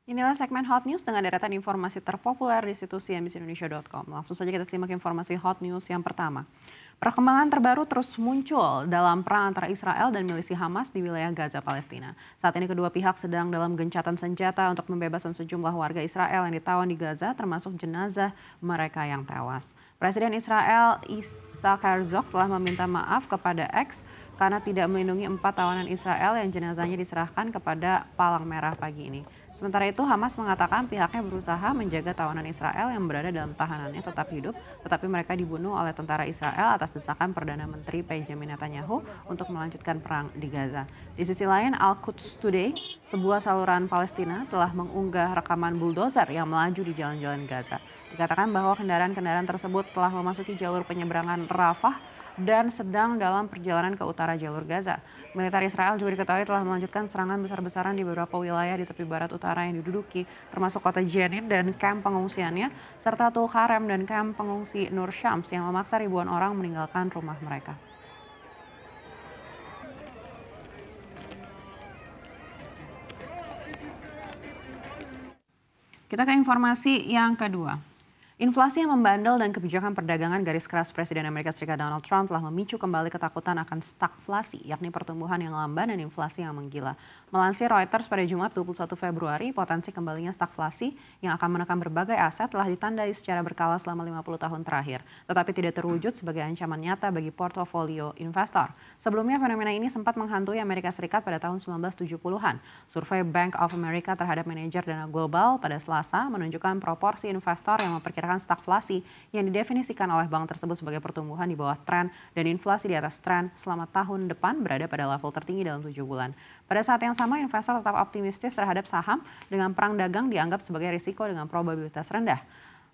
Inilah segmen Hot News dengan deretan informasi terpopuler di situs cnbcindonesia.com. Langsung saja kita simak informasi Hot News yang pertama. Perkembangan terbaru terus muncul dalam perang antara Israel dan milisi Hamas di wilayah Gaza, Palestina. Saat ini kedua pihak sedang dalam gencatan senjata untuk membebaskan sejumlah warga Israel yang ditawan di Gaza, termasuk jenazah mereka yang tewas. Presiden Israel Isaac Herzog telah meminta maaf kepada X karena tidak melindungi 4 tawanan Israel yang jenazahnya diserahkan kepada Palang Merah pagi ini. Sementara itu, Hamas mengatakan pihaknya berusaha menjaga tawanan Israel yang berada dalam tahanannya tetap hidup, tetapi mereka dibunuh oleh tentara Israel atas desakan Perdana Menteri Benjamin Netanyahu untuk melanjutkan perang di Gaza. Di sisi lain, Al-Quds Today, sebuah saluran Palestina, telah mengunggah rekaman bulldozer yang melaju di jalan-jalan Gaza. Dikatakan bahwa kendaraan-kendaraan tersebut telah memasuki jalur penyeberangan Rafah dan sedang dalam perjalanan ke utara jalur Gaza. Militer Israel juga diketahui telah melanjutkan serangan besar-besaran di beberapa wilayah di tepi barat utara yang diduduki, termasuk kota Jenin dan kamp pengungsiannya, serta Tulkarem dan kamp pengungsi Nur Shams yang memaksa ribuan orang meninggalkan rumah mereka. Kita ke informasi yang kedua. Inflasi yang membandel dan kebijakan perdagangan garis keras Presiden Amerika Serikat Donald Trump telah memicu kembali ketakutan akan stagflasi, yakni pertumbuhan yang lamban dan inflasi yang menggila. Melansir Reuters pada Jumat 21 Februari, potensi kembalinya stagflasi yang akan menekan berbagai aset telah ditandai secara berkala selama 50 tahun terakhir, tetapi tidak terwujud sebagai ancaman nyata bagi portofolio investor. Sebelumnya, fenomena ini sempat menghantui Amerika Serikat pada tahun 1970-an. Survei Bank of America terhadap manajer dana global pada Selasa menunjukkan proporsi investor yang memperkirakan stagflasi yang didefinisikan oleh bank tersebut sebagai pertumbuhan di bawah tren dan inflasi di atas tren selama tahun depan berada pada level tertinggi dalam 7 bulan. Pada saat yang sama, investor tetap optimistis terhadap saham dengan perang dagang dianggap sebagai risiko dengan probabilitas rendah.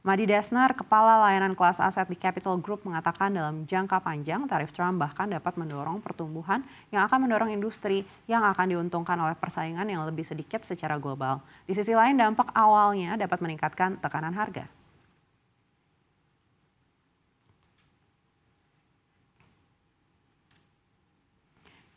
Madi Desnar, Kepala Layanan Kelas Aset di Capital Group, mengatakan dalam jangka panjang tarif Trump bahkan dapat mendorong pertumbuhan yang akan mendorong industri yang akan diuntungkan oleh persaingan yang lebih sedikit secara global. Di sisi lain, dampak awalnya dapat meningkatkan tekanan harga.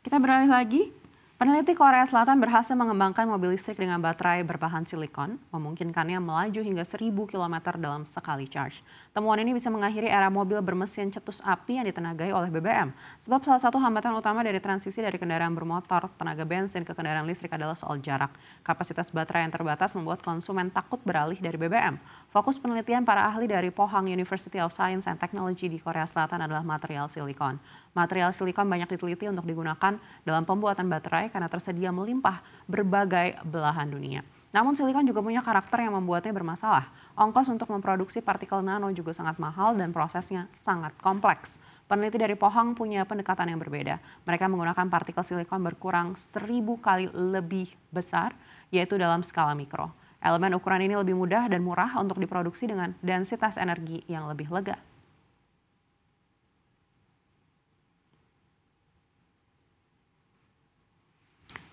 Kita beralih lagi. Peneliti Korea Selatan berhasil mengembangkan mobil listrik dengan baterai berbahan silikon, memungkinkannya melaju hingga 1.000 km dalam sekali charge. Temuan ini bisa mengakhiri era mobil bermesin cetus api yang ditenagai oleh BBM. Sebab salah satu hambatan utama dari transisi dari kendaraan bermotor tenaga bensin ke kendaraan listrik adalah soal jarak. Kapasitas baterai yang terbatas membuat konsumen takut beralih dari BBM. Fokus penelitian para ahli dari Pohang University of Science and Technology di Korea Selatan adalah material silikon. Material silikon banyak diteliti untuk digunakan dalam pembuatan baterai karena tersedia melimpah berbagai belahan dunia. Namun silikon juga punya karakter yang membuatnya bermasalah. Ongkos untuk memproduksi partikel nano juga sangat mahal dan prosesnya sangat kompleks. Peneliti dari Pohang punya pendekatan yang berbeda. Mereka menggunakan partikel silikon berkurang 1.000 kali lebih besar, yaitu dalam skala mikro. Elemen ukuran ini lebih mudah dan murah untuk diproduksi dengan densitas energi yang lebih lega.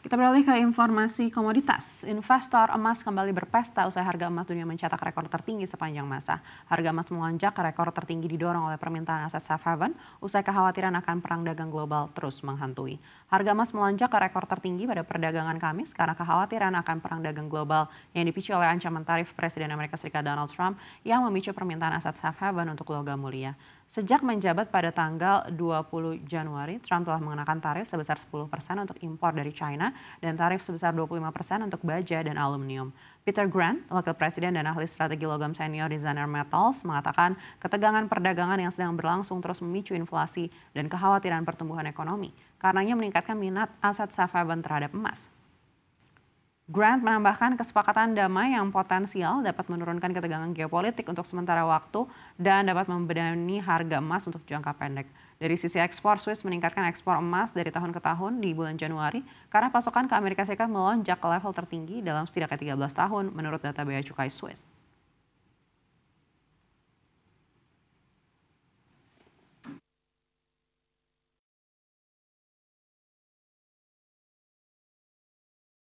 Kita beralih ke informasi komoditas. Investor emas kembali berpesta usai harga emas dunia mencetak rekor tertinggi sepanjang masa. Harga emas melonjak ke rekor tertinggi didorong oleh permintaan aset safe haven usai kekhawatiran akan perang dagang global terus menghantui. Harga emas melonjak ke rekor tertinggi pada perdagangan Kamis karena kekhawatiran akan perang dagang global yang dipicu oleh ancaman tarif Presiden Amerika Serikat Donald Trump yang memicu permintaan aset safe haven untuk logam mulia. Sejak menjabat pada tanggal 20 Januari, Trump telah mengenakan tarif sebesar 10% untuk impor dari China dan tarif sebesar 25% untuk baja dan aluminium. Peter Grant, wakil presiden dan ahli strategi logam senior di Zyner Metals, mengatakan ketegangan perdagangan yang sedang berlangsung terus memicu inflasi dan kekhawatiran pertumbuhan ekonomi, karenanya meningkatkan minat aset safe haven terhadap emas. Grant menambahkan kesepakatan damai yang potensial dapat menurunkan ketegangan geopolitik untuk sementara waktu dan dapat membebani harga emas untuk jangka pendek. Dari sisi ekspor, Swiss meningkatkan ekspor emas dari tahun ke tahun di bulan Januari karena pasokan ke Amerika Serikat melonjak ke level tertinggi dalam setidaknya 13 tahun menurut data Bea Cukai Swiss.